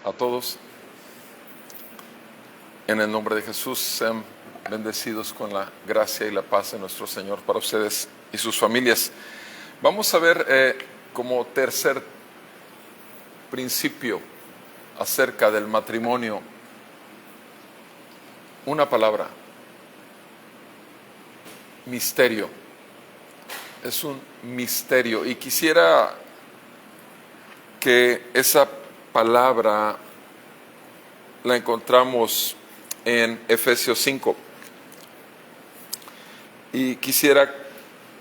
A todos, en el nombre de Jesús, sean bendecidos con la gracia y la paz de nuestro Señor para ustedes y sus familias. Vamos a ver como tercer principio acerca del matrimonio una palabra: misterio. Es un misterio, y quisiera que esa palabra la encontramos en Efesios 5, y quisiera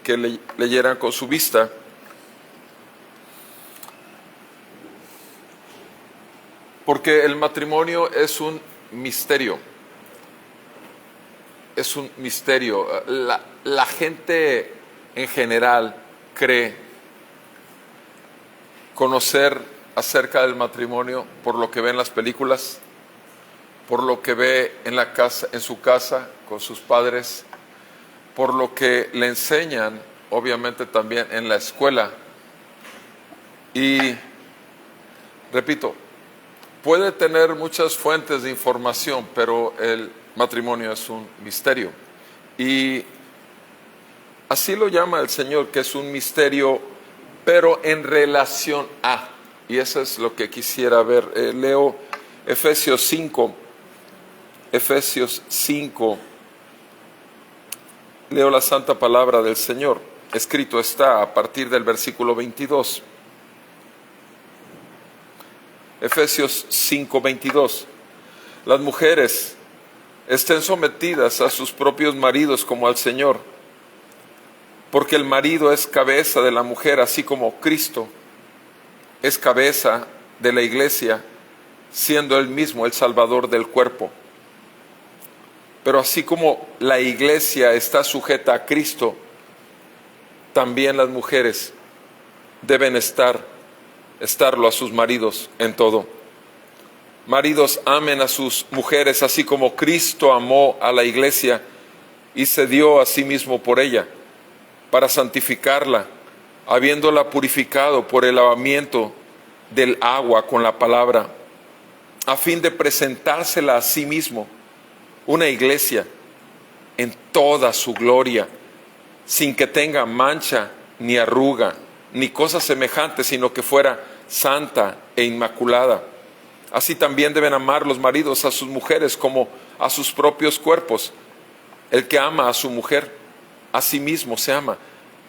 que leyeran con su vista porque el matrimonio es un misterio. Es un misterio. La gente en general cree conocer acerca del matrimonio por lo que ve en las películas, por lo que ve en la casa, en su casa con sus padres, por lo que le enseñan, obviamente también en la escuela. Y repito, puede tener muchas fuentes de información, pero el matrimonio es un misterio. Y así lo llama el Señor, que es un misterio, pero en relación a. Y eso es lo que quisiera ver. Leo Efesios 5. Efesios 5. Leo la santa palabra del Señor. Escrito está a partir del versículo 22. Efesios 5, 22. Las mujeres estén sometidas a sus propios maridos como al Señor, porque el marido es cabeza de la mujer, así como Cristo es cabeza de la iglesia, siendo él mismo el Salvador del cuerpo. Pero así como la iglesia está sujeta a Cristo, también las mujeres deben estarlo a sus maridos en todo. Maridos, amen a sus mujeres, así como Cristo amó a la iglesia y se dio a sí mismo por ella, para santificarla, habiéndola purificado por el lavamiento del agua con la palabra, a fin de presentársela a sí mismo, una iglesia en toda su gloria, sin que tenga mancha, ni arruga, ni cosa semejante, sino que fuera santa e inmaculada. Así también deben amar los maridos a sus mujeres como a sus propios cuerpos. El que ama a su mujer, a sí mismo se ama,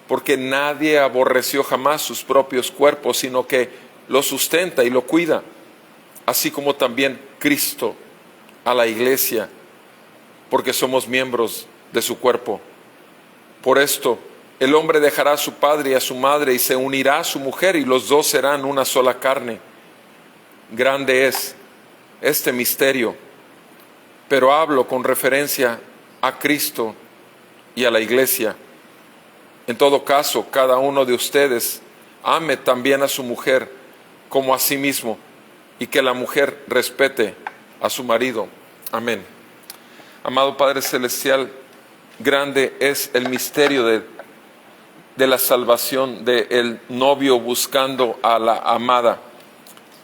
porque nadie aborreció jamás sus propios cuerpos, sino que lo sustenta y lo cuida, así como también Cristo a la iglesia, porque somos miembros de su cuerpo. Por esto, el hombre dejará a su padre y a su madre y se unirá a su mujer, y los dos serán una sola carne. Grande es este misterio, pero hablo con referencia a Cristo y a la iglesia. En todo caso, cada uno de ustedes ame también a su mujer como a sí mismo, y que la mujer respete a su marido. Amén. Amado Padre Celestial, grande es el misterio de la salvación del novio buscando a la amada,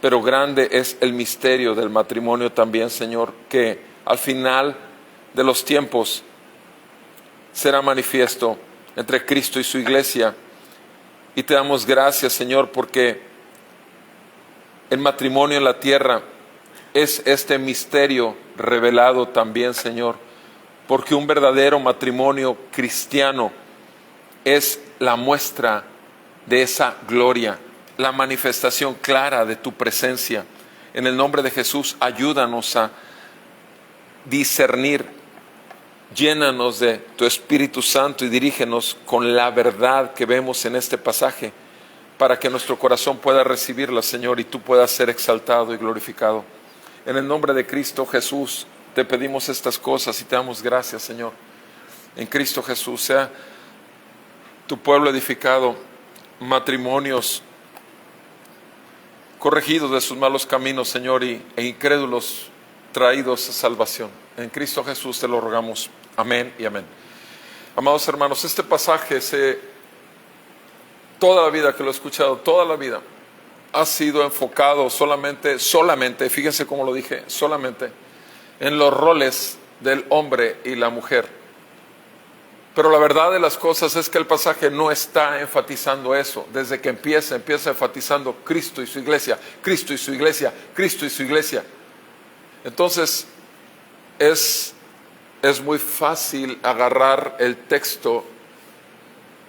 pero grande es el misterio del matrimonio también, Señor, que al final de los tiempos será manifiesto entre Cristo y su iglesia. Y te damos gracias, Señor, porque el matrimonio en la tierra es este misterio revelado también, Señor, porque un verdadero matrimonio cristiano es la muestra de esa gloria, la manifestación clara de tu presencia. En el nombre de Jesús, ayúdanos a discernir, llénanos de tu Espíritu Santo y dirígenos con la verdad que vemos en este pasaje, para que nuestro corazón pueda recibirla, Señor, y tú puedas ser exaltado y glorificado. En el nombre de Cristo Jesús te pedimos estas cosas y te damos gracias, Señor. En Cristo Jesús sea tu pueblo edificado, matrimonios corregidos de sus malos caminos, Señor, e incrédulos traídos a salvación. En Cristo Jesús te lo rogamos. Amén y amén. Amados hermanos, este pasaje toda la vida que lo he escuchado, toda la vida, ha sido enfocado solamente, fíjense cómo lo dije, solamente en los roles del hombre y la mujer. Pero la verdad de las cosas es que el pasaje no está enfatizando eso. Desde que empieza enfatizando Cristo y su iglesia, Cristo y su iglesia, Cristo y su iglesia. Entonces, es muy fácil agarrar el texto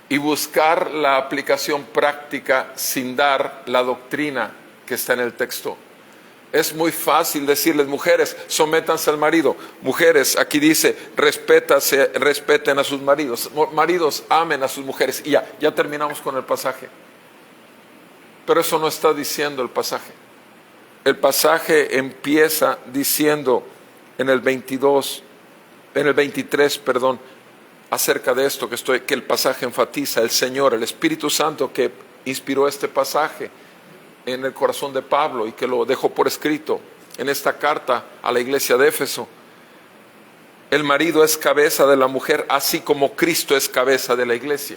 y buscar la aplicación práctica sin dar la doctrina que está en el texto. Es muy fácil decirles, mujeres, sométanse al marido. Mujeres, aquí dice, respeten a sus maridos. Maridos, amen a sus mujeres. Y ya terminamos con el pasaje. Pero eso no está diciendo el pasaje. El pasaje empieza diciendo en el 23, acerca de esto que el pasaje enfatiza, el Señor, el Espíritu Santo que inspiró este pasaje en el corazón de Pablo y que lo dejó por escrito en esta carta a la iglesia de Éfeso. El marido es cabeza de la mujer, así como Cristo es cabeza de la iglesia.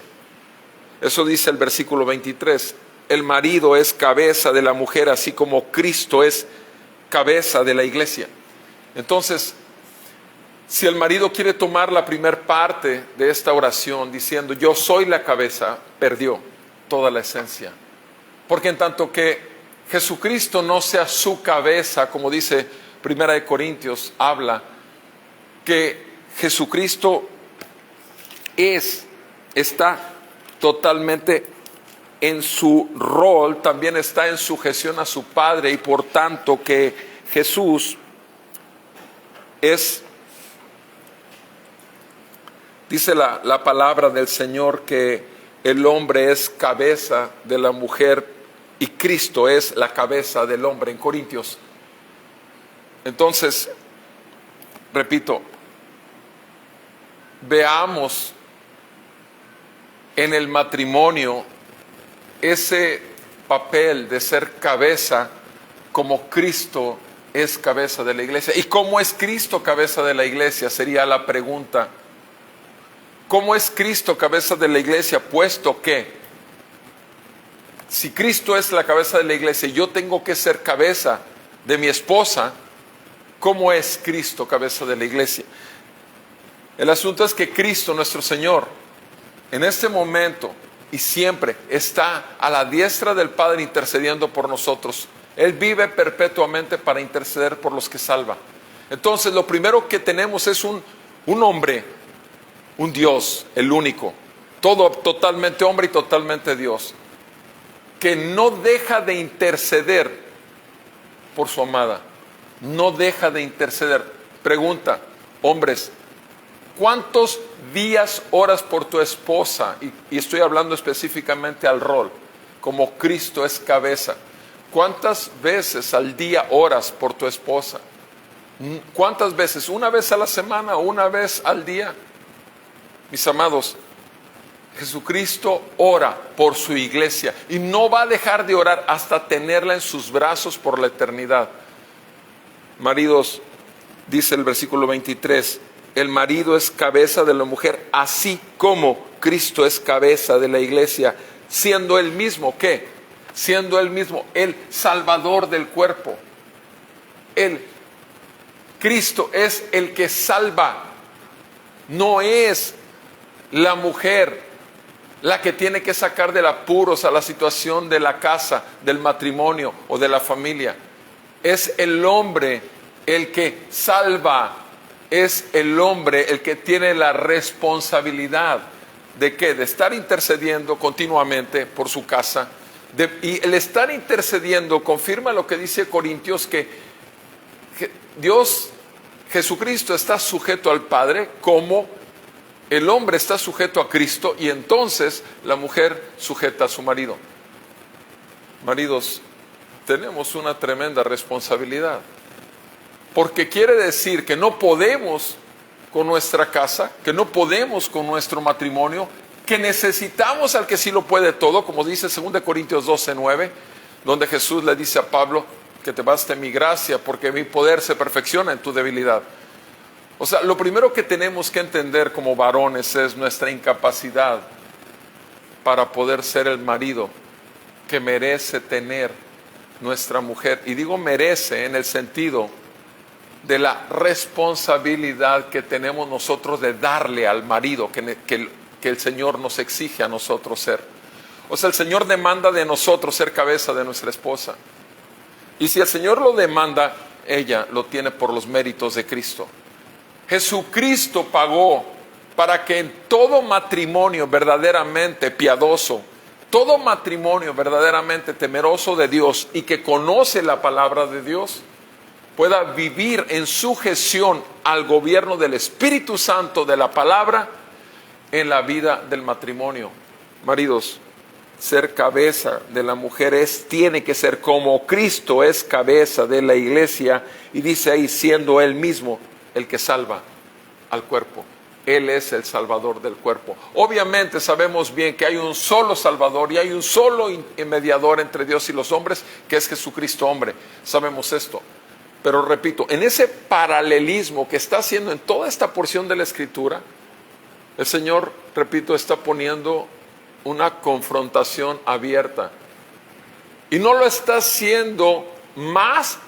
Eso dice el versículo 23. El marido es cabeza de la mujer, así como Cristo es cabeza de la iglesia. Entonces, si el marido quiere tomar la primer parte de esta oración diciendo yo soy la cabeza, perdió toda la esencia. Porque en tanto que Jesucristo no sea su cabeza, como dice 1 Corintios, habla que Jesucristo está totalmente en su rol, también está en sujeción a su Padre, y por tanto que Jesús dice la palabra del Señor que el hombre es cabeza de la mujer y Cristo es la cabeza del hombre en Corintios. Entonces, repito, veamos en el matrimonio ese papel de ser cabeza como Cristo es cabeza de la iglesia. ¿Y cómo es Cristo cabeza de la iglesia? Sería la pregunta. ¿Cómo es Cristo cabeza de la iglesia? Puesto que si Cristo es la cabeza de la iglesia y yo tengo que ser cabeza de mi esposa, ¿cómo es Cristo cabeza de la iglesia? El asunto es que Cristo, nuestro Señor, en este momento y siempre está a la diestra del Padre intercediendo por nosotros. Él vive perpetuamente para interceder por los que salva. Entonces, lo primero que tenemos es un hombre, un Dios, el único, totalmente hombre y totalmente Dios, que no deja de interceder por su amada, no deja de interceder. Pregunta, hombres, ¿cuántos días oras por tu esposa? Y estoy hablando específicamente al rol, como Cristo es cabeza. ¿Cuántas veces al día oras por tu esposa? ¿Cuántas veces? ¿Una vez a la semana o una vez al día? Mis amados, Jesucristo ora por su iglesia y no va a dejar de orar hasta tenerla en sus brazos por la eternidad. Maridos, dice el versículo 23, el marido es cabeza de la mujer, así como Cristo es cabeza de la iglesia, siendo él mismo, ¿qué? Siendo él mismo el salvador del cuerpo. Cristo es el que salva, no es la mujer la que tiene que sacar del apuros a la situación de la casa, del matrimonio o de la familia. Es el hombre el que salva, es el hombre el que tiene la responsabilidad de ¿qué? De estar intercediendo continuamente por su casa. Y el estar intercediendo confirma lo que dice Corintios, que Dios, Jesucristo está sujeto al Padre como el hombre está sujeto a Cristo y entonces la mujer sujeta a su marido. Maridos, tenemos una tremenda responsabilidad, porque quiere decir que no podemos con nuestra casa, que no podemos con nuestro matrimonio, que necesitamos al que sí lo puede todo, como dice 2 Corintios 12:9, donde Jesús le dice a Pablo que te baste mi gracia porque mi poder se perfecciona en tu debilidad. O sea, lo primero que tenemos que entender como varones es nuestra incapacidad para poder ser el marido que merece tener nuestra mujer. Y digo merece en el sentido de la responsabilidad que tenemos nosotros de darle al marido que el Señor nos exige a nosotros ser. O sea, el Señor demanda de nosotros ser cabeza de nuestra esposa. Y si el Señor lo demanda, ella lo tiene por los méritos de Cristo. Jesucristo pagó para que en todo matrimonio verdaderamente piadoso, todo matrimonio verdaderamente temeroso de Dios y que conoce la palabra de Dios, pueda vivir en sujeción al gobierno del Espíritu Santo de la palabra en la vida del matrimonio. Maridos, ser cabeza de la mujer tiene que ser como Cristo es cabeza de la iglesia, y dice ahí, siendo Él mismo el que salva al cuerpo. Él es el salvador del cuerpo. Obviamente sabemos bien que hay un solo salvador y hay un solo mediador entre Dios y los hombres, que es Jesucristo hombre. Sabemos esto. Pero repito, en ese paralelismo que está haciendo en toda esta porción de la Escritura, el Señor, repito, está poniendo una confrontación abierta. Y no lo está haciendo más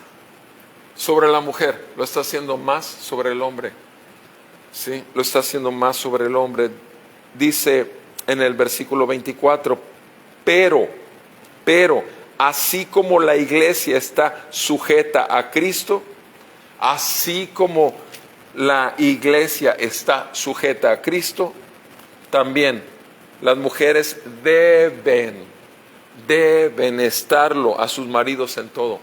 sobre la mujer, lo está haciendo más sobre el hombre. Sí, lo está haciendo más sobre el hombre. Dice en el versículo 24, pero, así como la iglesia está sujeta a Cristo, así como la iglesia está sujeta a Cristo, también las mujeres deben estarlo a sus maridos en todo.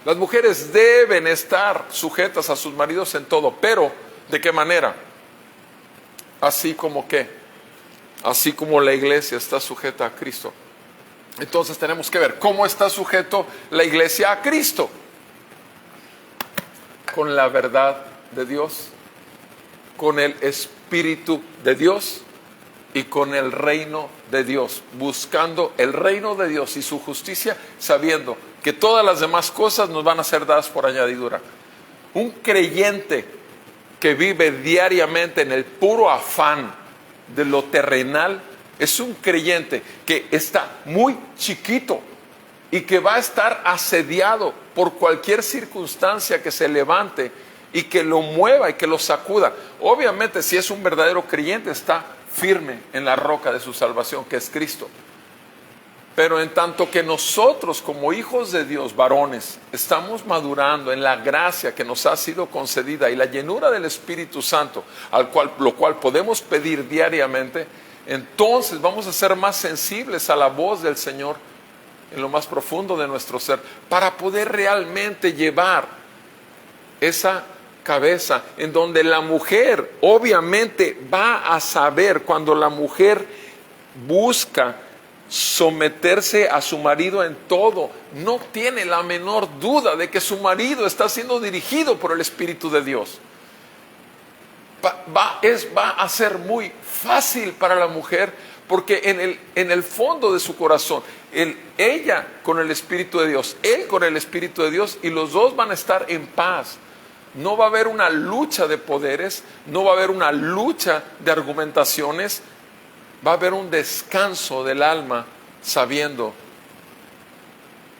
Las mujeres deben estar sujetas a sus maridos en todo, pero ¿de qué manera? Así como ¿qué? Así como la iglesia está sujeta a Cristo. Entonces tenemos que ver cómo está sujeto la iglesia a Cristo. Con la verdad de Dios, con el Espíritu de Dios y con el reino de Dios, buscando el reino de Dios y su justicia, sabiendo que todas las demás cosas nos van a ser dadas por añadidura. Un creyente que vive diariamente en el puro afán de lo terrenal es un creyente que está muy chiquito y que va a estar asediado por cualquier circunstancia que se levante y que lo mueva y que lo sacuda. Obviamente, si es un verdadero creyente, está firme en la roca de su salvación, que es Cristo. Pero en tanto que nosotros como hijos de Dios, varones, estamos madurando en la gracia que nos ha sido concedida y la llenura del Espíritu Santo, lo cual podemos pedir diariamente, entonces vamos a ser más sensibles a la voz del Señor en lo más profundo de nuestro ser, para poder realmente llevar esa cabeza en donde la mujer obviamente va a saber, cuando la mujer busca someterse a su marido en todo, no tiene la menor duda de que su marido está siendo dirigido por el Espíritu de Dios. Va a ser muy fácil para la mujer, porque en el fondo de su corazón, ella con el Espíritu de Dios, él con el Espíritu de Dios, y los dos van a estar en paz. No va a haber una lucha de poderes, no va a haber una lucha de argumentaciones. Va a haber un descanso del alma, sabiendo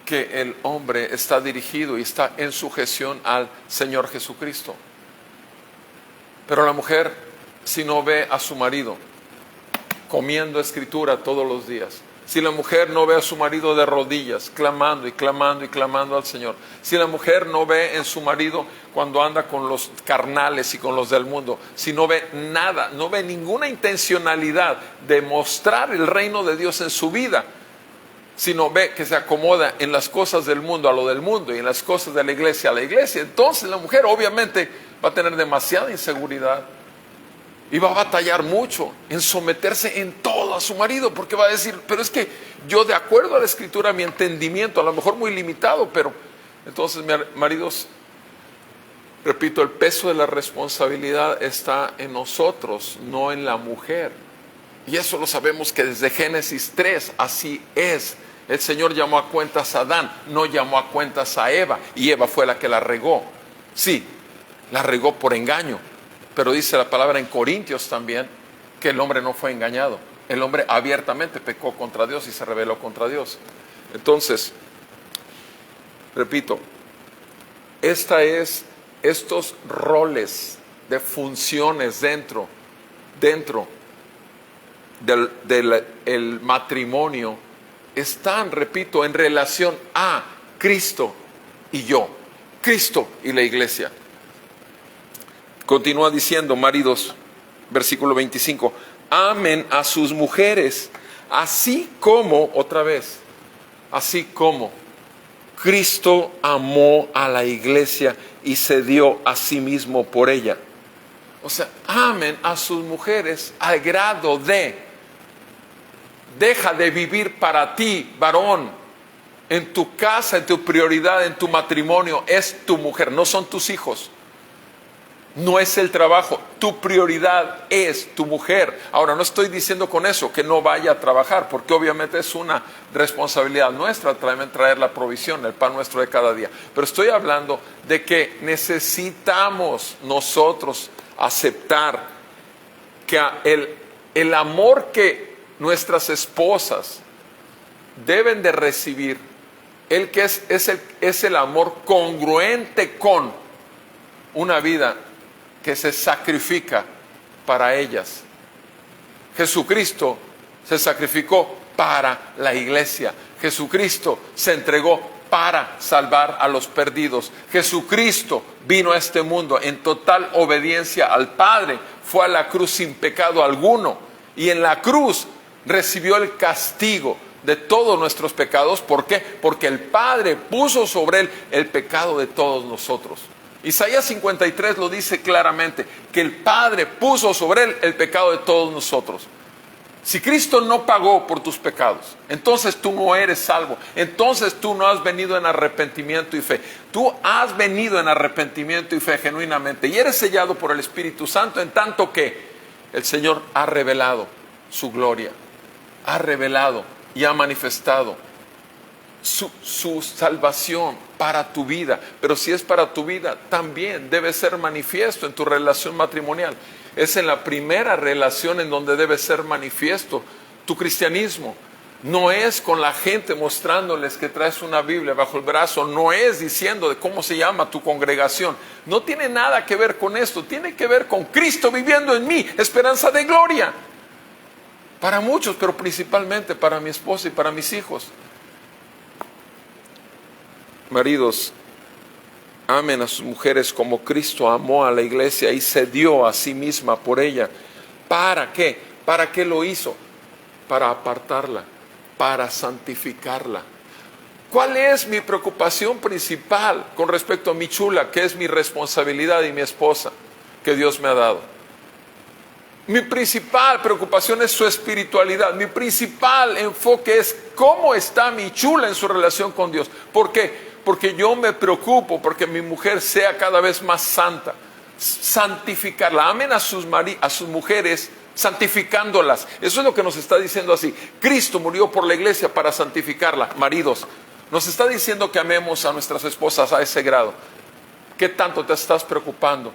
que el hombre está dirigido y está en sujeción al Señor Jesucristo. Pero la mujer, si no ve a su marido comiendo escritura todos los días, si la mujer no ve a su marido de rodillas, clamando y clamando y clamando al Señor, si la mujer no ve en su marido cuando anda con los carnales y con los del mundo, si no ve nada, no ve ninguna intencionalidad de mostrar el reino de Dios en su vida, si no ve que se acomoda en las cosas del mundo a lo del mundo y en las cosas de la iglesia a la iglesia, entonces la mujer obviamente va a tener demasiada inseguridad. Y va a batallar mucho en someterse en todo a su marido, porque va a decir, pero es que yo, de acuerdo a la Escritura, mi entendimiento, a lo mejor muy limitado, pero entonces, maridos, repito, el peso de la responsabilidad está en nosotros, no en la mujer. Y eso lo sabemos que desde Génesis 3, así es. El Señor llamó a cuentas a Adán, no llamó a cuentas a Eva, y Eva fue la que la regó. Sí, la regó por engaño. Pero dice la palabra en Corintios también que el hombre no fue engañado. El hombre abiertamente pecó contra Dios y se rebeló contra Dios. Entonces, Repito, estos roles de funciones dentro del matrimonio están, repito, en relación a Cristo y yo, Cristo y la iglesia. Continúa diciendo, maridos, versículo 25, amen a sus mujeres, así como, otra vez, así como Cristo amó a la iglesia y se dio a sí mismo por ella. O sea, amen a sus mujeres al grado de, deja de vivir para ti, varón. En tu casa, en tu prioridad, en tu matrimonio, es tu mujer, no son tus hijos. No es el trabajo, tu prioridad es tu mujer. Ahora, no estoy diciendo con eso que no vaya a trabajar, porque obviamente es una responsabilidad nuestra también traer la provisión, el pan nuestro de cada día. Pero estoy hablando de que necesitamos nosotros aceptar que el amor que nuestras esposas deben de recibir, el que es el amor congruente con una vida que se sacrifica para ellas. Jesucristo se sacrificó para la iglesia. Jesucristo se entregó para salvar a los perdidos. Jesucristo vino a este mundo en total obediencia al Padre. Fue a la cruz sin pecado alguno. Y en la cruz recibió el castigo de todos nuestros pecados. ¿Por qué? Porque el Padre puso sobre él el pecado de todos nosotros. Isaías 53 lo dice claramente, que el Padre puso sobre él el pecado de todos nosotros. Si Cristo no pagó por tus pecados, entonces tú no eres salvo. Entonces tú no has venido en arrepentimiento y fe. Tú has venido en arrepentimiento y fe genuinamente y eres sellado por el Espíritu Santo, en tanto que el Señor ha revelado su gloria, ha revelado y ha manifestado su salvación para tu vida. Pero si es para tu vida, también debe ser manifiesto en tu relación matrimonial. Es en la primera relación en donde debe ser manifiesto tu cristianismo. No es con la gente mostrándoles que traes una Biblia bajo el brazo, no es diciendo de cómo se llama tu congregación. No tiene nada que ver con esto, tiene que ver con Cristo viviendo en mí, esperanza de gloria. Para muchos, pero principalmente para mi esposa y para mis hijos. Maridos, amen a sus mujeres como Cristo amó a la iglesia y se dio a sí misma por ella. ¿Para qué? ¿Para qué lo hizo? Para apartarla, para santificarla. ¿Cuál es mi preocupación principal con respecto a mi chula, que es mi responsabilidad y mi esposa que Dios me ha dado? Mi principal preocupación es su espiritualidad. Mi principal enfoque es cómo está mi chula en su relación con Dios. ¿Por qué? Porque yo me preocupo porque mi mujer sea cada vez más santa. Santificarla. Amen a sus mujeres santificándolas. Eso es lo que nos está diciendo así. Cristo murió por la iglesia para santificarla. Maridos, nos está diciendo que amemos a nuestras esposas a ese grado. ¿Qué tanto te estás preocupando?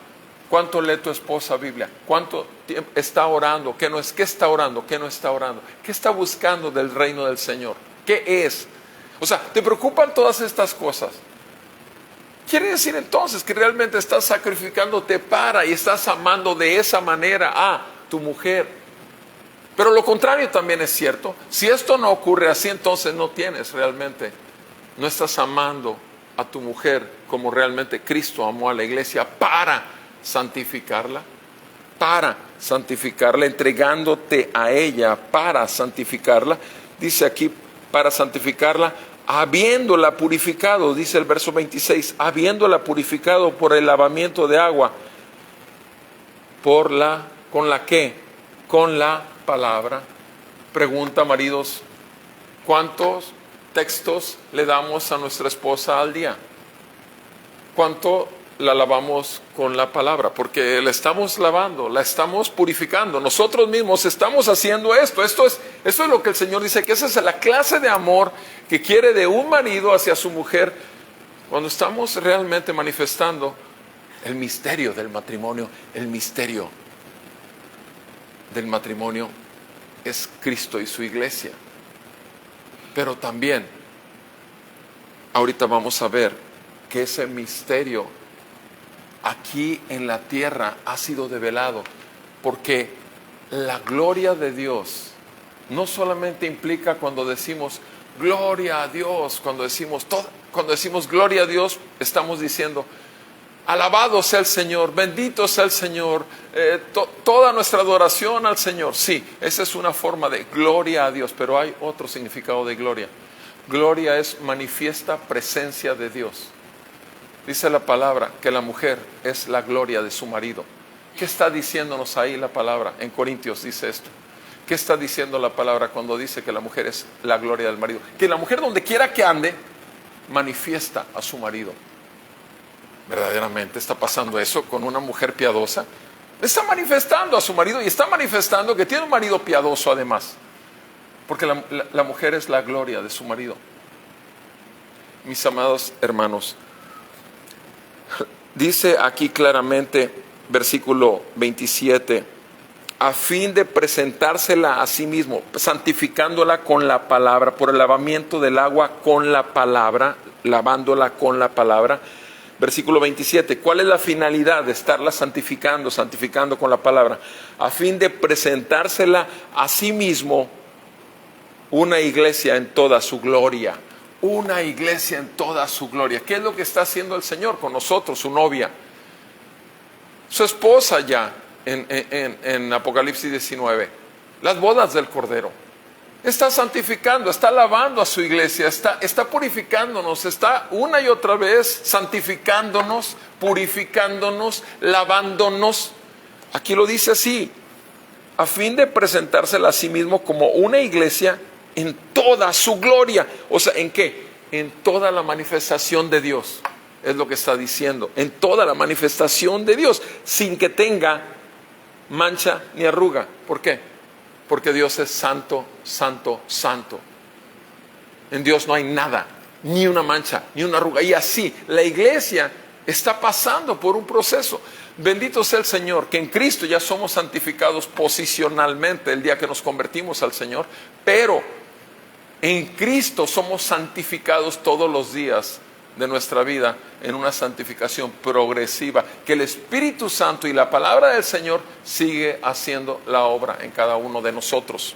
¿Cuánto lee tu esposa Biblia? ¿Cuánto está orando? ¿Qué no es? ¿Qué está orando? ¿Qué no está orando? ¿Qué está buscando del reino del Señor? ¿Qué es? O sea, ¿te preocupan todas estas cosas? Quiere decir entonces que realmente estás sacrificándote para y estás amando de esa manera a tu mujer. Pero lo contrario también es cierto. Si esto no ocurre así, entonces no estás amando a tu mujer como realmente Cristo amó a la iglesia para santificarla, entregándote a ella para santificarla. Dice aquí, para santificarla, habiéndola purificado, dice el verso 26, habiéndola purificado por el lavamiento de agua, ¿con la qué? Con la palabra. Pregunta, maridos, ¿cuántos textos le damos a nuestra esposa al día? ¿Cuánto la lavamos con la palabra? Porque la estamos lavando, la estamos purificando. Nosotros mismos estamos haciendo esto. Esto es lo que el Señor dice, que esa es la clase de amor que quiere de un marido hacia su mujer, cuando estamos realmente manifestando el misterio del matrimonio. El misterio del matrimonio es Cristo y su iglesia. Pero también ahorita vamos a ver que ese misterio aquí en la tierra ha sido develado, porque la gloria de Dios no solamente implica cuando decimos gloria a Dios, cuando decimos gloria a Dios, estamos diciendo alabado sea el Señor, bendito sea el Señor, toda nuestra adoración al Señor. Sí, esa es una forma de gloria a Dios, pero hay otro significado de gloria. Gloria es manifiesta presencia de Dios. Dice la palabra que la mujer es la gloria de su marido. ¿Qué está diciéndonos ahí la palabra? En Corintios dice esto. ¿Qué está diciendo la palabra cuando dice que la mujer es la gloria del marido? Que la mujer, donde quiera que ande, manifiesta a su marido. ¿Verdaderamente está pasando eso con una mujer piadosa? Está manifestando a su marido, y está manifestando que tiene un marido piadoso además, porque la mujer es la gloria de su marido. Mis amados hermanos, dice aquí claramente, versículo 27, a fin de presentársela a sí mismo, santificándola con la palabra, por el lavamiento del agua con la palabra, lavándola con la palabra. Versículo 27, ¿cuál es la finalidad de estarla santificando con la palabra? A fin de presentársela a sí mismo una iglesia en toda su gloria. Una iglesia en toda su gloria. ¿Qué es lo que está haciendo el Señor con nosotros, su novia? Su esposa ya en Apocalipsis 19. Las bodas del Cordero. Está santificando, está lavando a su iglesia, está purificándonos, está una y otra vez santificándonos, purificándonos, lavándonos. Aquí lo dice así, a fin de presentársela a sí mismo como una iglesia en toda su gloria. O sea, ¿en qué? En toda la manifestación de Dios, es lo que está diciendo, en toda la manifestación de Dios, sin que tenga mancha ni arruga. ¿Por qué? Porque Dios es santo, santo, santo. En Dios no hay nada, ni una mancha, ni una arruga. Y así, la iglesia está pasando por un proceso. Bendito sea el Señor, que en Cristo ya somos santificados posicionalmente el día que nos convertimos al Señor, pero en Cristo somos santificados todos los días de nuestra vida en una santificación progresiva, que el Espíritu Santo y la palabra del Señor sigue haciendo la obra en cada uno de nosotros.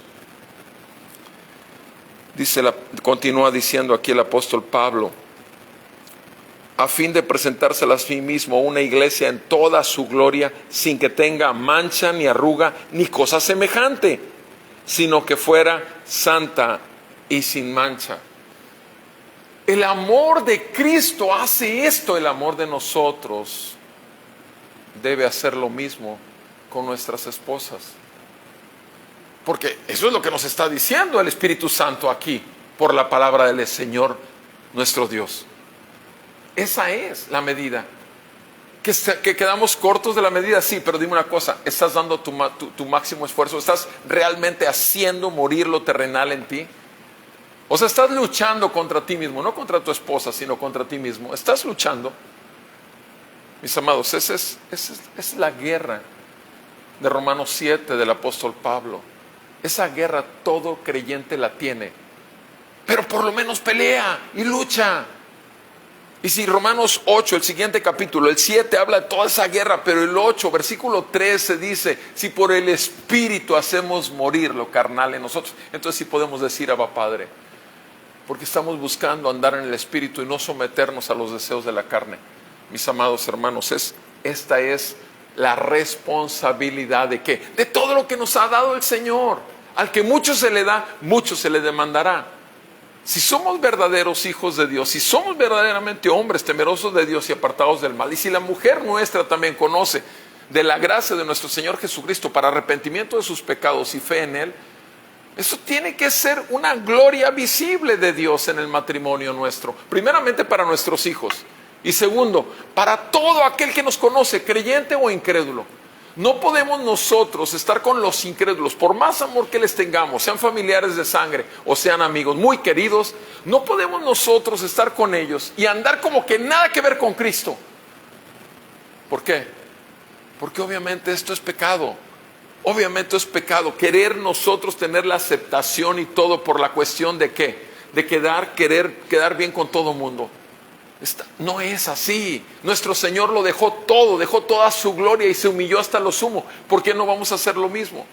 Continúa diciendo aquí el apóstol Pablo, a fin de presentársela a sí mismo una iglesia en toda su gloria, sin que tenga mancha ni arruga ni cosa semejante, sino que fuera santa y sin mancha. El amor de Cristo hace esto, el amor de nosotros debe hacer lo mismo con nuestras esposas. Porque eso es lo que nos está diciendo el Espíritu Santo aquí, por la palabra del Señor nuestro Dios. Esa es la medida. Que quedamos cortos de la medida, sí, pero dime una cosa, ¿estás dando tu máximo esfuerzo? ¿Estás realmente haciendo morir lo terrenal en ti? O sea, estás luchando contra ti mismo, no contra tu esposa, sino contra ti mismo. Estás luchando. Mis amados, esa es la guerra de Romanos 7 del apóstol Pablo. Esa guerra todo creyente la tiene. Pero por lo menos pelea y lucha. Y si Romanos 8, el siguiente capítulo, el 7 habla de toda esa guerra, pero el 8, versículo 13 dice, si por el Espíritu hacemos morir lo carnal en nosotros, entonces sí podemos decir Abba Padre. Porque estamos buscando andar en el Espíritu y no someternos a los deseos de la carne. Mis amados hermanos, esta es la responsabilidad ¿de qué? De todo lo que nos ha dado el Señor. Al que mucho se le da, mucho se le demandará. Si somos verdaderos hijos de Dios, si somos verdaderamente hombres temerosos de Dios y apartados del mal, y si la mujer nuestra también conoce de la gracia de nuestro Señor Jesucristo para arrepentimiento de sus pecados y fe en Él, eso tiene que ser una gloria visible de Dios en el matrimonio nuestro. Primeramente para nuestros hijos. Y segundo, para todo aquel que nos conoce, creyente o incrédulo. No podemos nosotros estar con los incrédulos, por más amor que les tengamos, sean familiares de sangre o sean amigos muy queridos, no podemos nosotros estar con ellos y andar como que nada que ver con Cristo. ¿Por qué? Porque obviamente esto es pecado. Obviamente es pecado querer nosotros tener la aceptación y todo por la cuestión de ¿qué? de querer quedar bien con todo el mundo. No es así. Nuestro Señor lo dejó todo, dejó toda su gloria y se humilló hasta lo sumo. ¿Por qué no vamos a hacer lo mismo?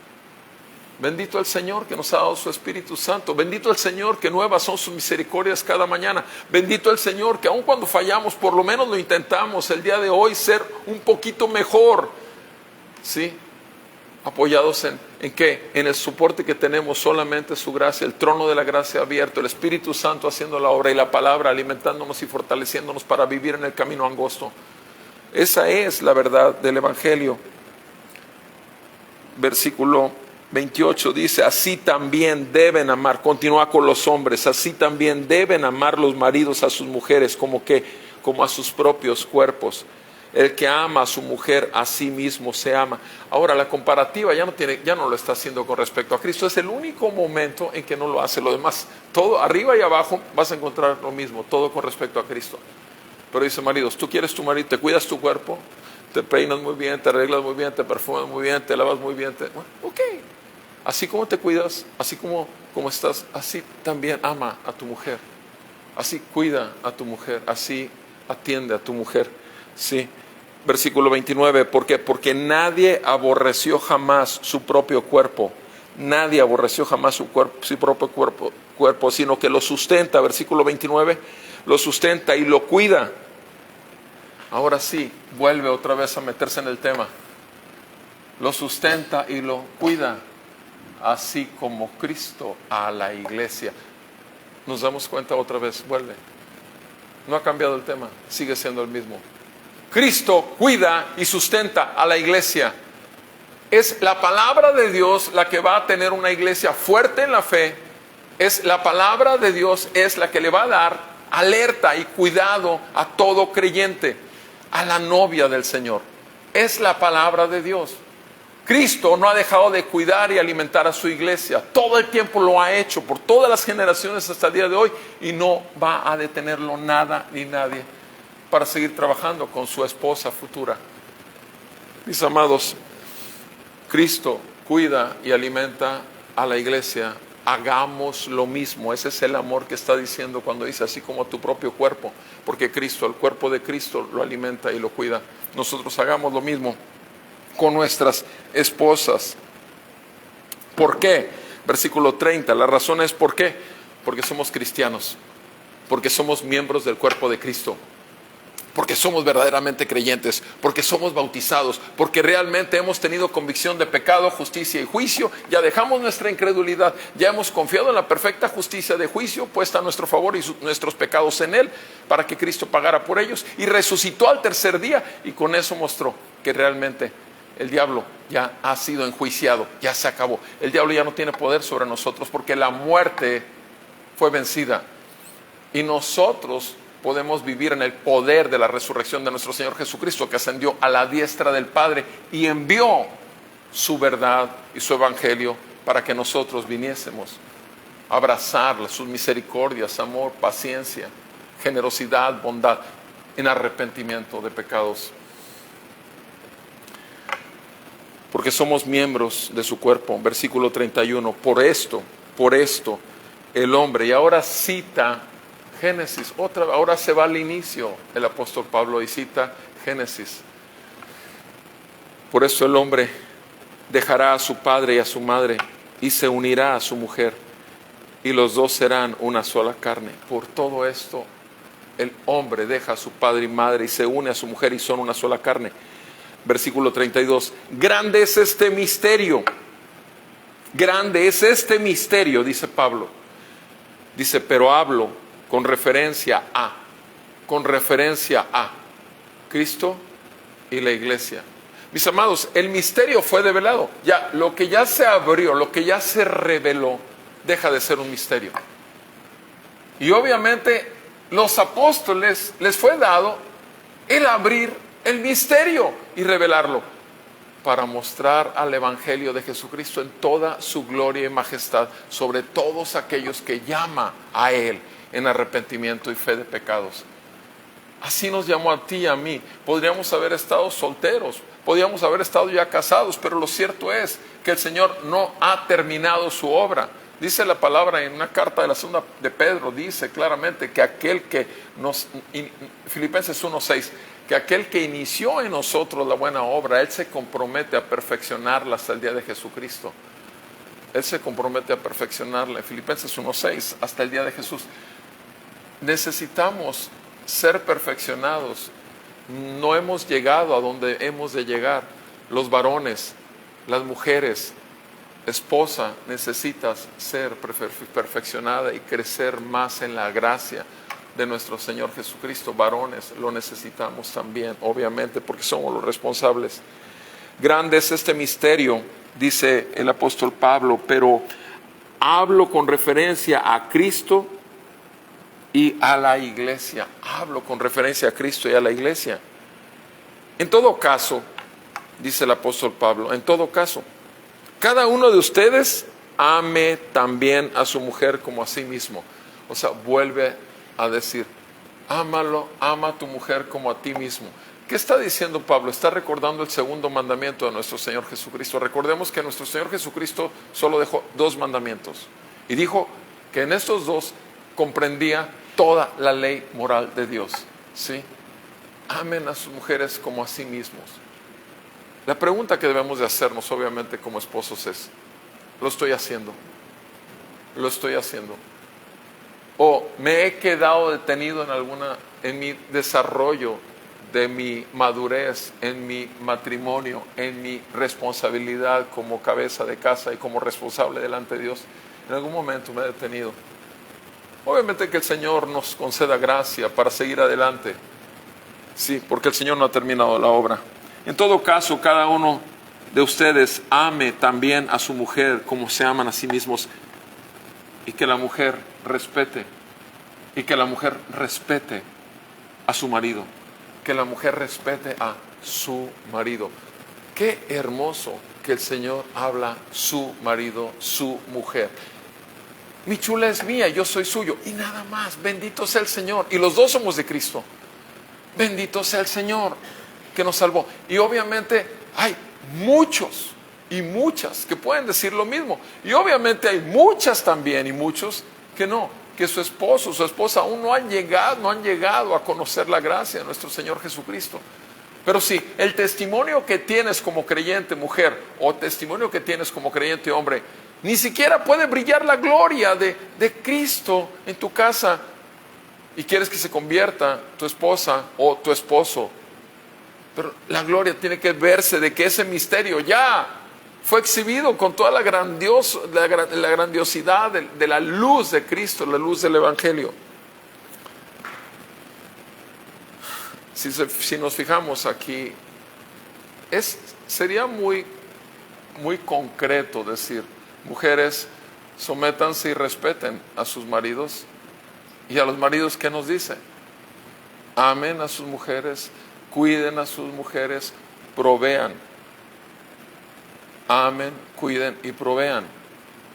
Bendito el Señor que nos ha dado su Espíritu Santo. Bendito el Señor que nuevas son sus misericordias cada mañana. Bendito el Señor que aun cuando fallamos, por lo menos lo intentamos el día de hoy ser un poquito mejor. ¿Sí? Apoyados ¿en qué? En el soporte que tenemos, solamente su gracia, el trono de la gracia abierto, el Espíritu Santo haciendo la obra y la palabra alimentándonos y fortaleciéndonos para vivir en el camino angosto. Esa es la verdad del Evangelio. Versículo 28 dice, así también deben amar, continúa con los hombres, así también deben amar los maridos a sus mujeres como a sus propios cuerpos. El que ama a su mujer, a sí mismo se ama. Ahora, la comparativa ya no lo está haciendo con respecto a Cristo. Es el único momento en que no lo hace. Lo demás, todo arriba y abajo vas a encontrar lo mismo, todo con respecto a Cristo. Pero dice, maridos, tú quieres tu marido, te cuidas tu cuerpo, te peinas muy bien, te arreglas muy bien, te perfumas muy bien, te lavas muy bien. Bueno, ok. Así como te cuidas, así como estás, así también ama a tu mujer. Así cuida a tu mujer, así atiende a tu mujer. Sí. Versículo 29, ¿por qué? Porque nadie aborreció jamás su propio cuerpo. Nadie aborreció jamás su propio cuerpo, sino que lo sustenta. Versículo 29, lo sustenta y lo cuida. Ahora sí, vuelve otra vez a meterse en el tema. Lo sustenta y lo cuida, así como Cristo a la iglesia. Nos damos cuenta otra vez, vuelve. No ha cambiado el tema, sigue siendo el mismo. Cristo cuida y sustenta a la iglesia. Es la palabra de Dios la que va a tener una iglesia fuerte en la fe. Es la palabra de Dios es la que le va a dar alerta y cuidado a todo creyente, a la novia del Señor. Es la palabra de Dios. Cristo no ha dejado de cuidar y alimentar a su iglesia. Todo el tiempo lo ha hecho por todas las generaciones hasta el día de hoy y no va a detenerlo nada ni nadie para seguir trabajando con su esposa futura. Mis amados, Cristo cuida y alimenta a la iglesia. Hagamos lo mismo. Ese es el amor que está diciendo cuando dice así como a tu propio cuerpo, porque Cristo, el cuerpo de Cristo lo alimenta y lo cuida. Nosotros hagamos lo mismo con nuestras esposas. ¿Por qué? Versículo 30, la razón es ¿por qué? Porque somos cristianos, porque somos miembros del cuerpo de Cristo, porque somos verdaderamente creyentes, porque somos bautizados, porque realmente hemos tenido convicción de pecado, justicia y juicio. Ya dejamos nuestra incredulidad, ya hemos confiado en la perfecta justicia de juicio puesta a nuestro favor y nuestros pecados en Él, para que Cristo pagara por ellos, y resucitó al tercer día, y con eso mostró que realmente el diablo ya ha sido enjuiciado, ya se acabó. El diablo ya no tiene poder sobre nosotros, porque la muerte fue vencida, y nosotros podemos vivir en el poder de la resurrección de nuestro Señor Jesucristo, que ascendió a la diestra del Padre y envió su verdad y su evangelio para que nosotros viniésemos a abrazar sus misericordias, amor, paciencia, generosidad, bondad, en arrepentimiento de pecados. Porque somos miembros de su cuerpo. Versículo 31, por esto, el hombre, y ahora cita Génesis, ahora se va al inicio el apóstol Pablo y cita Génesis. Por eso el hombre dejará a su padre y a su madre y se unirá a su mujer, y los dos serán una sola carne. Por todo esto el hombre deja a su padre y madre y se une a su mujer y son una sola carne. Versículo 32, grande es este misterio, dice Pablo. Dice, pero hablo con referencia a Cristo y la iglesia. Mis amados, el misterio fue develado. Ya, lo que ya se abrió, lo que ya se reveló, deja de ser un misterio. Y obviamente los apóstoles les fue dado el abrir el misterio y revelarlo para mostrar al evangelio de Jesucristo en toda su gloria y majestad sobre todos aquellos que llama a Él en arrepentimiento y fe de pecados. Así nos llamó a ti y a mí. Podríamos haber estado solteros, podríamos haber estado ya casados, pero lo cierto es que el Señor no ha terminado su obra. Dice la palabra en una carta de la segunda de Pedro, dice claramente que aquel que Filipenses 1:6, que aquel que inició en nosotros la buena obra, Él se compromete a perfeccionarla hasta el día de Jesucristo. Él se compromete a perfeccionarla. En Filipenses 1:6, hasta el día de Jesús. Necesitamos ser perfeccionados. No hemos llegado a donde hemos de llegar. Los varones, las mujeres, esposa, necesitas ser perfeccionada y crecer más en la gracia de nuestro Señor Jesucristo. Varones, lo necesitamos también, obviamente, porque somos los responsables. Grande es este misterio, dice el apóstol Pablo, pero hablo con referencia a Cristo y a la iglesia. Hablo con referencia a Cristo y a la iglesia. En todo caso, dice el apóstol Pablo, en todo caso, cada uno de ustedes ame también a su mujer como a sí mismo. O sea, vuelve a decir, ámalo, ama a tu mujer como a ti mismo. ¿Qué está diciendo Pablo? Está recordando el segundo mandamiento de nuestro Señor Jesucristo. Recordemos que nuestro Señor Jesucristo solo dejó 2 mandamientos. Y dijo que en estos 2 comprendía toda la ley moral de Dios. ¿Sí? Amen a sus mujeres como a sí mismos. La pregunta que debemos de hacernos, obviamente, como esposos es, ¿lo estoy haciendo? ¿Lo estoy haciendo? ¿O me he quedado detenido en mi desarrollo de mi madurez, en mi matrimonio, en mi responsabilidad como cabeza de casa y como responsable delante de Dios? En algún momento me he detenido. Obviamente que el Señor nos conceda gracia para seguir adelante. Sí, porque el Señor no ha terminado la obra. En todo caso, cada uno de ustedes ame también a su mujer como se aman a sí mismos, y que la mujer respete, a su marido, que la mujer respete a su marido. Qué hermoso que el Señor habla su marido, su mujer. Mi chula es mía, yo soy suyo, y nada más. Bendito sea el Señor, y los 2 somos de Cristo. Bendito sea el Señor que nos salvó. Y obviamente hay muchos y muchas que pueden decir lo mismo. Y obviamente hay muchas también y muchos que no, que su esposo, su esposa aún no han llegado a conocer la gracia de nuestro Señor Jesucristo. Pero sí, el testimonio que tienes como creyente mujer o testimonio que tienes como creyente hombre, ni siquiera puede brillar la gloria de Cristo en tu casa, y quieres que se convierta tu esposa o tu esposo. Pero la gloria tiene que verse de que ese misterio ya fue exhibido con toda la grandiosidad de la luz de Cristo, la luz del Evangelio. Si nos fijamos aquí, sería muy concreto decir, mujeres, sométanse y respeten a sus maridos. Y a los maridos, ¿qué nos dice? Amen a sus mujeres, cuiden a sus mujeres, provean. Amen, cuiden y provean.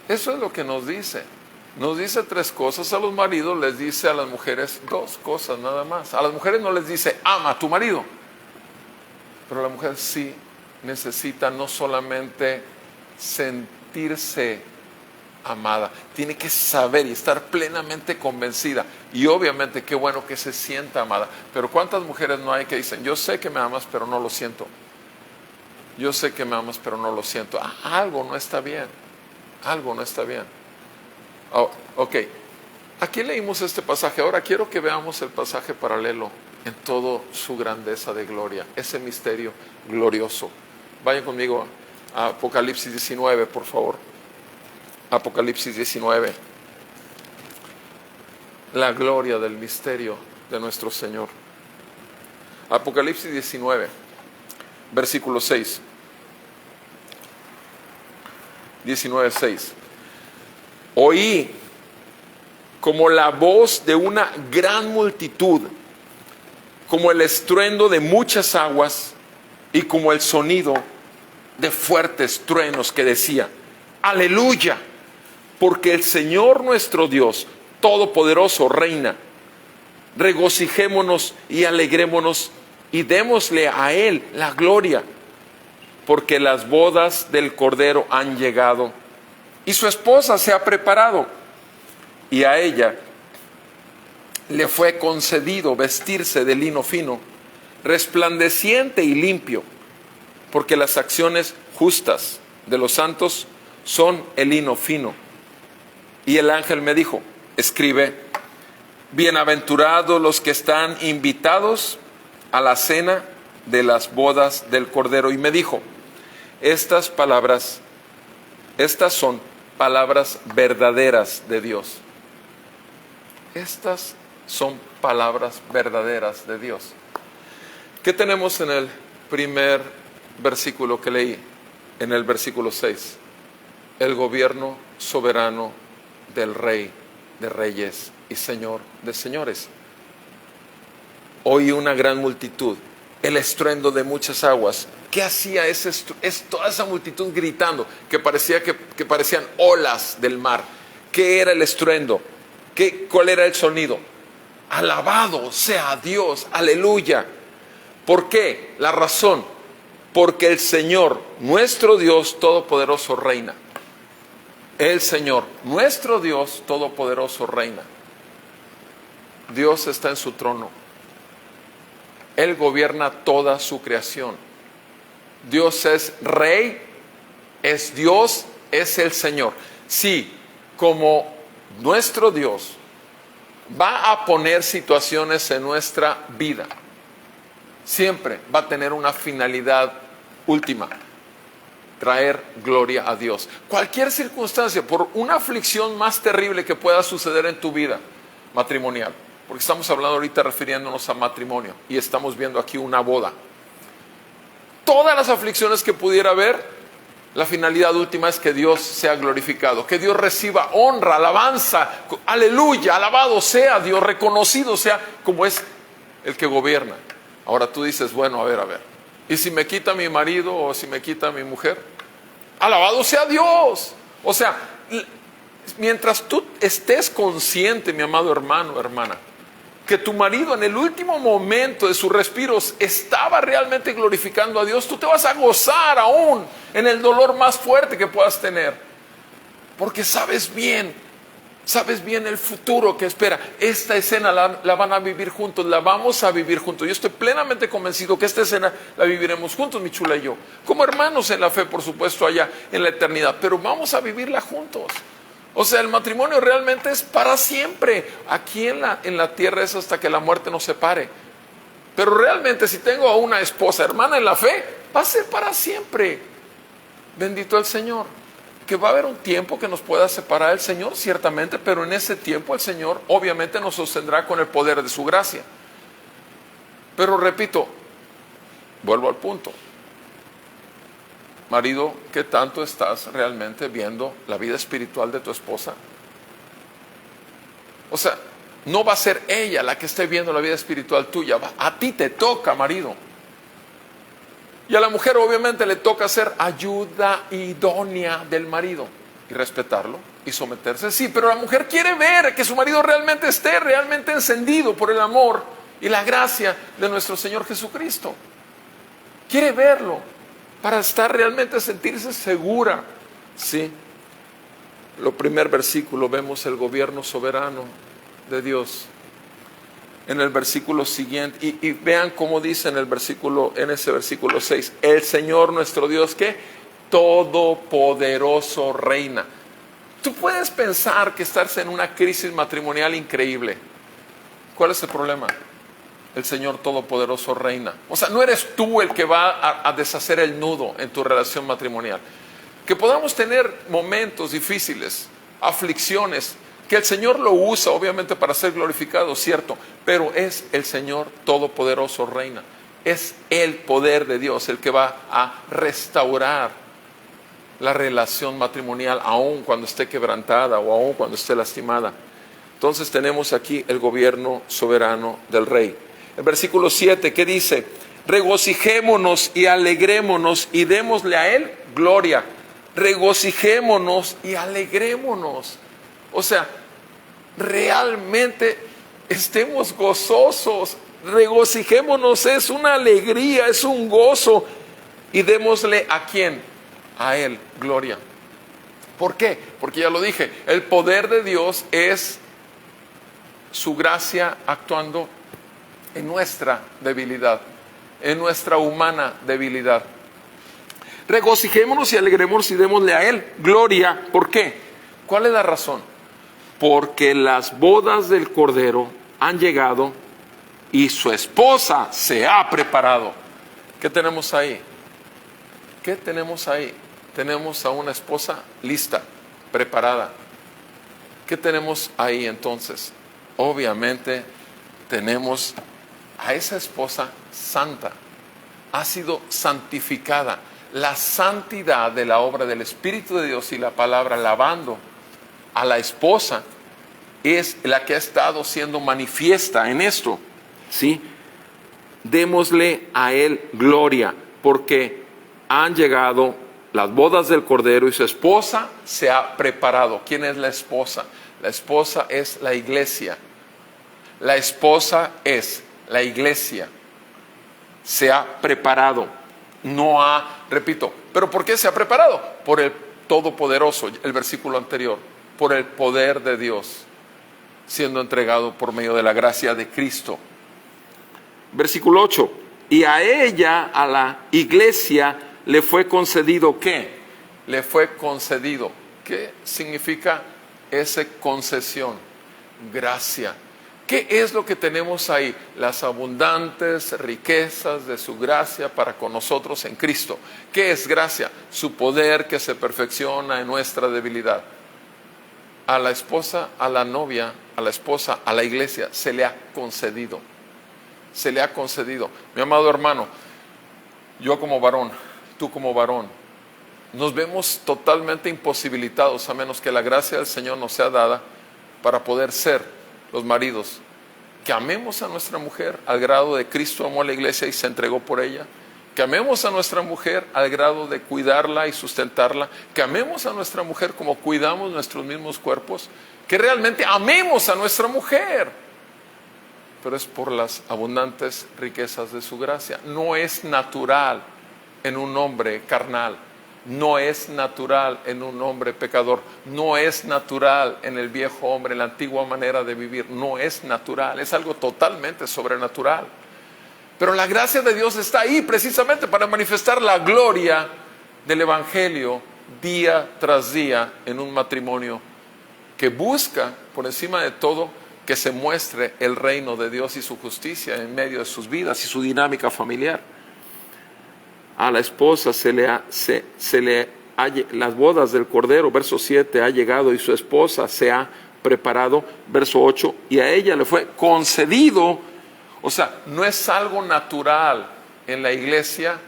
Eso es lo que nos dice. Nos dice 3 cosas. A los maridos les dice a las mujeres 2 cosas nada más. A las mujeres no les dice, ama a tu marido. Pero la mujer sí necesita no solamente sentirse amada, tiene que saber y estar plenamente convencida. Y obviamente qué bueno que se sienta amada. Pero ¿cuántas mujeres no hay que dicen, yo sé que me amas pero no lo siento? Yo sé que me amas pero no lo siento. Algo no está bien. Algo no está bien. Ok, aquí leímos este pasaje. Ahora quiero que veamos el pasaje paralelo en toda su grandeza de gloria, ese misterio glorioso. Vayan conmigo a Apocalipsis 19, por favor. Apocalipsis 19. La gloria del misterio de nuestro Señor. Apocalipsis 19, versículo 6. 19:6. Oí como la voz de una gran multitud, como el estruendo de muchas aguas y como el sonido de fuertes truenos que decía, aleluya, porque el Señor nuestro Dios Todopoderoso reina. Regocijémonos y alegrémonos y démosle a Él la gloria, porque las bodas del Cordero han llegado y su esposa se ha preparado, y a ella le fue concedido vestirse de lino fino, resplandeciente y limpio, porque las acciones justas de los santos son el lino fino. Y el ángel me dijo: escribe, bienaventurados los que están invitados a la cena de las bodas del Cordero. Y me dijo: estas son palabras verdaderas de Dios. Estas son palabras verdaderas de Dios. ¿Qué tenemos en el primer versículo que leí? En el versículo 6. El gobierno soberano del Rey de Reyes y Señor de Señores. Oí una gran multitud, el estruendo de muchas aguas. ¿Qué hacía toda esa multitud gritando? Que parecían olas del mar. ¿Qué era el estruendo? ¿Cuál era el sonido? Alabado sea Dios, aleluya. ¿Por qué? La razón: porque el Señor, nuestro Dios Todopoderoso, reina. El Señor, nuestro Dios Todopoderoso, reina. Dios está en su trono. Él gobierna toda su creación. Dios es Rey, es Dios, es el Señor. Sí, como nuestro Dios va a poner situaciones en nuestra vida, siempre va a tener una finalidad última: traer gloria a Dios. Cualquier circunstancia, por una aflicción más terrible que pueda suceder en tu vida matrimonial, porque estamos hablando ahorita refiriéndonos a matrimonio y estamos viendo aquí una boda. Todas las aflicciones que pudiera haber, la finalidad última es que Dios sea glorificado, que Dios reciba honra, alabanza, aleluya, alabado sea Dios, reconocido sea como es el que gobierna. Ahora tú dices: bueno, a ver, ¿y si me quita mi marido o si me quita mi mujer? Alabado sea Dios. O sea, mientras tú estés consciente, mi amado hermano, hermana, que tu marido en el último momento de sus respiros estaba realmente glorificando a Dios, tú te vas a gozar aún en el dolor más fuerte que puedas tener, porque sabes bien el futuro que espera. Esta escena la van a vivir juntos, la vamos a vivir juntos. Yo estoy plenamente convencido que esta escena la viviremos juntos, mi chula y yo, como hermanos en la fe, por supuesto, allá en la eternidad, pero vamos a vivirla juntos. O sea, el matrimonio realmente es para siempre. Aquí en la tierra es hasta que la muerte nos separe. Pero realmente, si tengo a una esposa, hermana en la fe, va a ser para siempre. Bendito el Señor. Que va a haber un tiempo que nos pueda separar el Señor, ciertamente, pero en ese tiempo el Señor obviamente nos sostendrá con el poder de su gracia. Pero repito, vuelvo al punto. Marido, ¿qué tanto estás realmente viendo la vida espiritual de tu esposa? O sea, no va a ser ella la que esté viendo la vida espiritual tuya. A ti te toca, marido. Y a la mujer obviamente le toca ser ayuda idónea del marido y respetarlo y someterse. Sí, pero la mujer quiere ver que su marido realmente esté realmente encendido por el amor y la gracia de nuestro Señor Jesucristo. Quiere verlo para estar realmente, sentirse segura. Sí. Lo primer versículo vemos el gobierno soberano de Dios. En el versículo siguiente, y vean cómo dice en ese versículo 6, el Señor nuestro Dios, ¿qué? Todopoderoso reina. Tú puedes pensar que estás en una crisis matrimonial increíble. ¿Cuál es el problema? El Señor Todopoderoso reina. O sea, no eres tú el que va a deshacer el nudo en tu relación matrimonial. Que podamos tener momentos difíciles, aflicciones, que el Señor lo usa obviamente para ser glorificado, cierto, pero es el Señor Todopoderoso reina. Es el poder de Dios el que va a restaurar la relación matrimonial, aun cuando esté quebrantada o aun cuando esté lastimada. Entonces tenemos aquí el gobierno soberano del Rey. El versículo 7, ¿qué dice? Regocijémonos y alegrémonos y démosle a Él gloria. Regocijémonos y alegrémonos. O sea, realmente estemos gozosos. Regocijémonos, es una alegría, es un gozo. Y démosle ¿a quién? A Él gloria. ¿Por qué? Porque ya lo dije, el poder de Dios es su gracia actuando en nuestra debilidad, en nuestra humana debilidad. Regocijémonos y alegrémonos y démosle a Él gloria. ¿Por qué? ¿Cuál es la razón? Porque las bodas del Cordero han llegado y su esposa se ha preparado. ¿Qué tenemos ahí? ¿Qué tenemos ahí? Tenemos a una esposa lista, preparada. ¿Qué tenemos ahí entonces? Obviamente tenemos a esa esposa santa. Ha sido santificada. La santidad de la obra del Espíritu de Dios y la palabra lavando a la esposa es la que ha estado siendo manifiesta en esto, ¿sí? Démosle a Él gloria, porque han llegado las bodas del Cordero y su esposa se ha preparado. ¿Quién es la esposa? La esposa es la iglesia. La esposa es la iglesia. Se ha preparado. No ha, repito, ¿pero por qué se ha preparado? Por el Todopoderoso, el versículo anterior, por el poder de Dios, siendo entregado por medio de la gracia de Cristo. Versículo 8, y a ella, a la iglesia, le fue concedido, ¿qué? Le fue concedido. ¿Qué significa esa concesión? Gracia. ¿Qué es lo que tenemos ahí? Las abundantes riquezas de su gracia para con nosotros en Cristo. ¿Qué es gracia? Su poder que se perfecciona en nuestra debilidad. A la esposa, a la novia, a la esposa, a la iglesia se le ha concedido. Se le ha concedido. Mi amado hermano, yo como varón, tú como varón, nos vemos totalmente imposibilitados a menos que la gracia del Señor nos sea dada para poder ser los maridos que amemos a nuestra mujer al grado de Cristo amó a la iglesia y se entregó por ella, que amemos a nuestra mujer al grado de cuidarla y sustentarla, que amemos a nuestra mujer como cuidamos nuestros mismos cuerpos, que realmente amemos a nuestra mujer, pero es por las abundantes riquezas de su gracia. No es natural en un hombre carnal. No es natural en un hombre pecador, no es natural en el viejo hombre, en la antigua manera de vivir, no es natural, es algo totalmente sobrenatural. Pero la gracia de Dios está ahí precisamente para manifestar la gloria del Evangelio día tras día en un matrimonio que busca por encima de todo que se muestre el reino de Dios y su justicia en medio de sus vidas y su dinámica familiar. A la esposa las bodas del Cordero, verso 7, ha llegado y su esposa se ha preparado, verso 8, y a ella le fue concedido. O sea, no es algo natural en la iglesia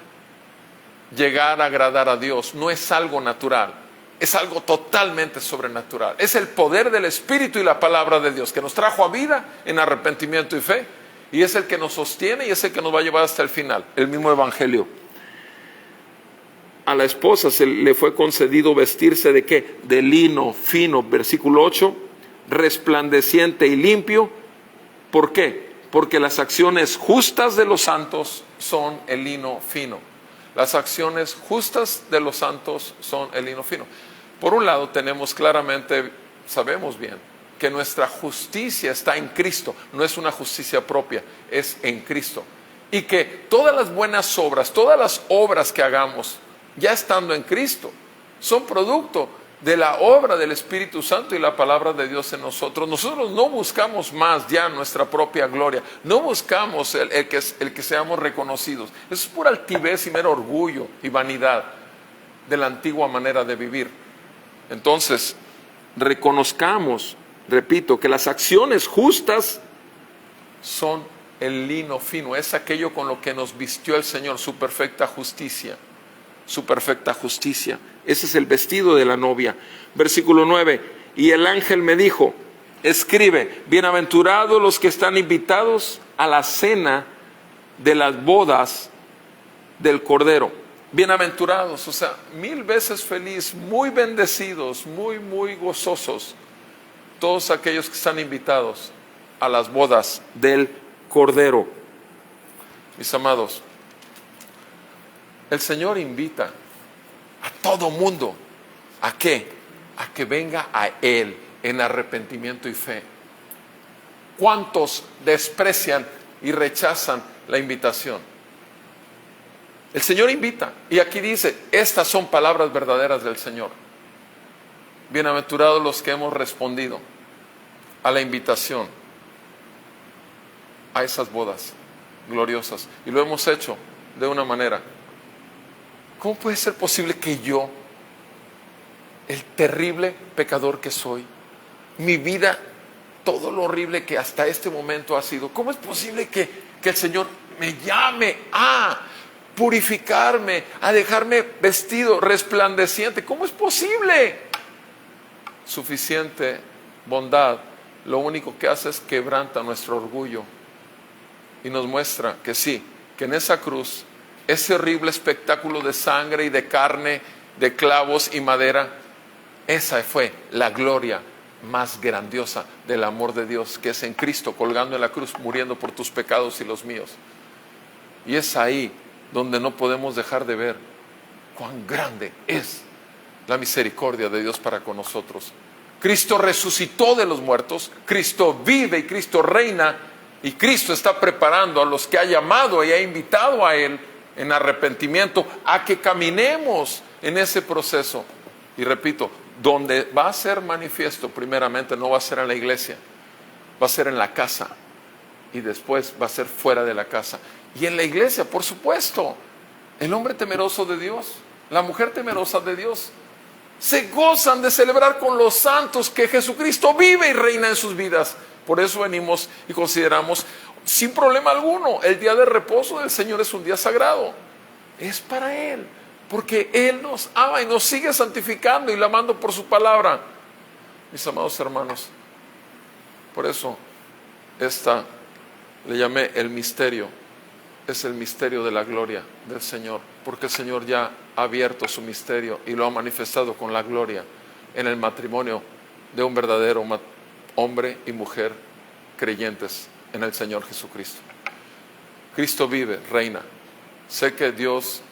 llegar a agradar a Dios, no es algo natural, es algo totalmente sobrenatural. Es el poder del Espíritu y la palabra de Dios que nos trajo a vida en arrepentimiento y fe, y es el que nos sostiene y es el que nos va a llevar hasta el final, el mismo Evangelio. A la esposa se le fue concedido vestirse ¿de qué? De lino fino, versículo 8, resplandeciente y limpio. ¿Por qué? Porque las acciones justas de los santos son el lino fino. Las acciones justas de los santos son el lino fino. Por un lado tenemos claramente, sabemos bien, que nuestra justicia está en Cristo, no es una justicia propia, es en Cristo. Y que todas las buenas obras, todas las obras que hagamos, ya estando en Cristo, son producto de la obra del Espíritu Santo y la palabra de Dios en nosotros. Nosotros no buscamos más ya nuestra propia gloria, no buscamos el que seamos reconocidos. Eso es pura altivez y mero orgullo y vanidad de la antigua manera de vivir. Entonces, reconozcamos, repito, que las acciones justas son el lino fino, es aquello con lo que nos vistió el Señor, su perfecta justicia. Su perfecta justicia. Ese es el vestido de la novia. Versículo 9, y el ángel me dijo, escribe, bienaventurados los que están invitados a la cena de las bodas del Cordero. Bienaventurados, o sea, 1000 veces feliz, muy bendecidos, muy gozosos, todos aquellos que están invitados a las bodas del Cordero. Mis amados, el Señor invita a todo mundo. ¿A qué? a que venga a Él en arrepentimiento y fe. ¿Cuántos desprecian y rechazan la invitación? El Señor invita, y aquí dice, estas son palabras verdaderas del Señor. Bienaventurados los que hemos respondido a la invitación a esas bodas gloriosas, y lo hemos hecho de una manera. ¿Cómo puede ser posible que yo, el terrible pecador que soy, mi vida, todo lo horrible que hasta este momento ha sido, cómo es posible que el Señor me llame a purificarme, a dejarme vestido resplandeciente? ¿Cómo es posible? Suficiente bondad lo único que hace es quebranta nuestro orgullo y nos muestra que sí, que en esa cruz, ese horrible espectáculo de sangre y de carne, de clavos y madera, esa fue la gloria más grandiosa del amor de Dios, que es en Cristo colgando en la cruz, muriendo por tus pecados y los míos. Y es ahí donde no podemos dejar de ver cuán grande es la misericordia de Dios para con nosotros. Cristo resucitó de los muertos, Cristo vive y Cristo reina, y Cristo está preparando a los que ha llamado y ha invitado a Él en arrepentimiento a que caminemos en ese proceso. Y repito, donde va a ser manifiesto primeramente no va a ser en la iglesia, va a ser en la casa, y después va a ser fuera de la casa. Y en la iglesia, por supuesto, el hombre temeroso de Dios, la mujer temerosa de Dios, se gozan de celebrar con los santos que Jesucristo vive y reina en sus vidas. Por eso venimos y consideramos sin problema alguno el día de reposo del Señor es un día sagrado. Es para Él, porque Él nos ama y nos sigue santificando y lavando por su palabra. Mis amados hermanos, por eso esta le llamé el misterio. Es el misterio de la gloria del Señor, porque el Señor ya ha abierto su misterio y lo ha manifestado con la gloria en el matrimonio de un verdadero hombre y mujer creyentes en el Señor Jesucristo. Cristo vive, reina. Sé que Dios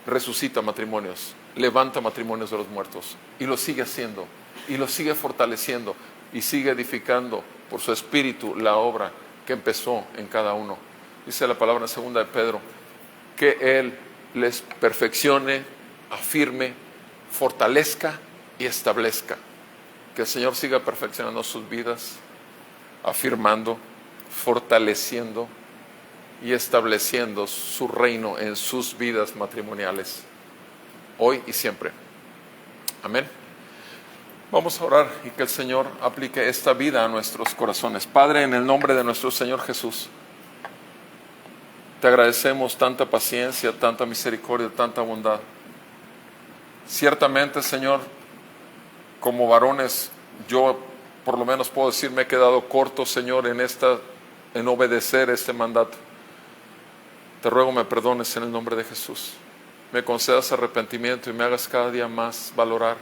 resucita matrimonios, levanta matrimonios de los muertos, y lo sigue haciendo, y lo sigue fortaleciendo, y sigue edificando por su Espíritu la obra que empezó en cada uno. Dice la palabra en segunda de Pedro, que Él les perfeccione, afirme, fortalezca y establezca. Que el Señor siga perfeccionando sus vidas, afirmando, fortaleciendo y estableciendo su reino en sus vidas matrimoniales, hoy y siempre. Amén. Vamos a orar y que el Señor aplique esta vida a nuestros corazones. Padre, en el nombre de nuestro Señor Jesús, te agradecemos tanta paciencia, tanta misericordia, tanta bondad. Ciertamente, Señor, como varones, yo por lo menos puedo decir, me he quedado corto, Señor, en obedecer este mandato. Te ruego me perdones en el nombre de Jesús. Me concedas arrepentimiento y me hagas cada día más valorar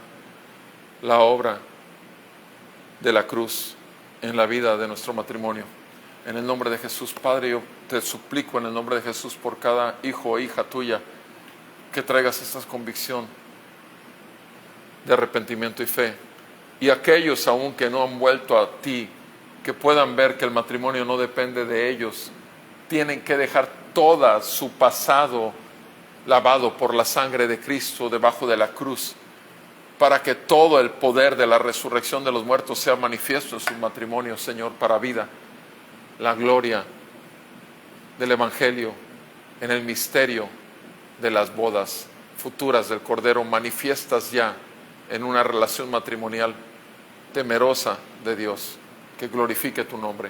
la obra de la cruz en la vida de nuestro matrimonio. En el nombre de Jesús, Padre, yo te suplico en el nombre de Jesús por cada hijo o hija tuya que traigas esta convicción de arrepentimiento y fe. Y aquellos aún que no han vuelto a ti, que puedan ver que el matrimonio no depende de ellos, tienen que dejar todo su pasado lavado por la sangre de Cristo debajo de la cruz, para que todo el poder de la resurrección de los muertos sea manifiesto en su matrimonio, Señor, para vida. La gloria del Evangelio en el misterio de las bodas futuras del Cordero, manifiestas ya en una relación matrimonial temerosa de Dios, que glorifique tu nombre.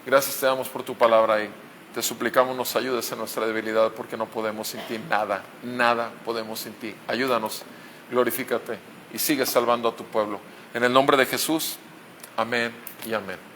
Gracias te damos por tu palabra y te suplicamos nos ayudes en nuestra debilidad, porque no podemos sin ti, nada podemos sin ti. Ayúdanos, glorifícate y sigue salvando a tu pueblo. En el nombre de Jesús, amén y amén.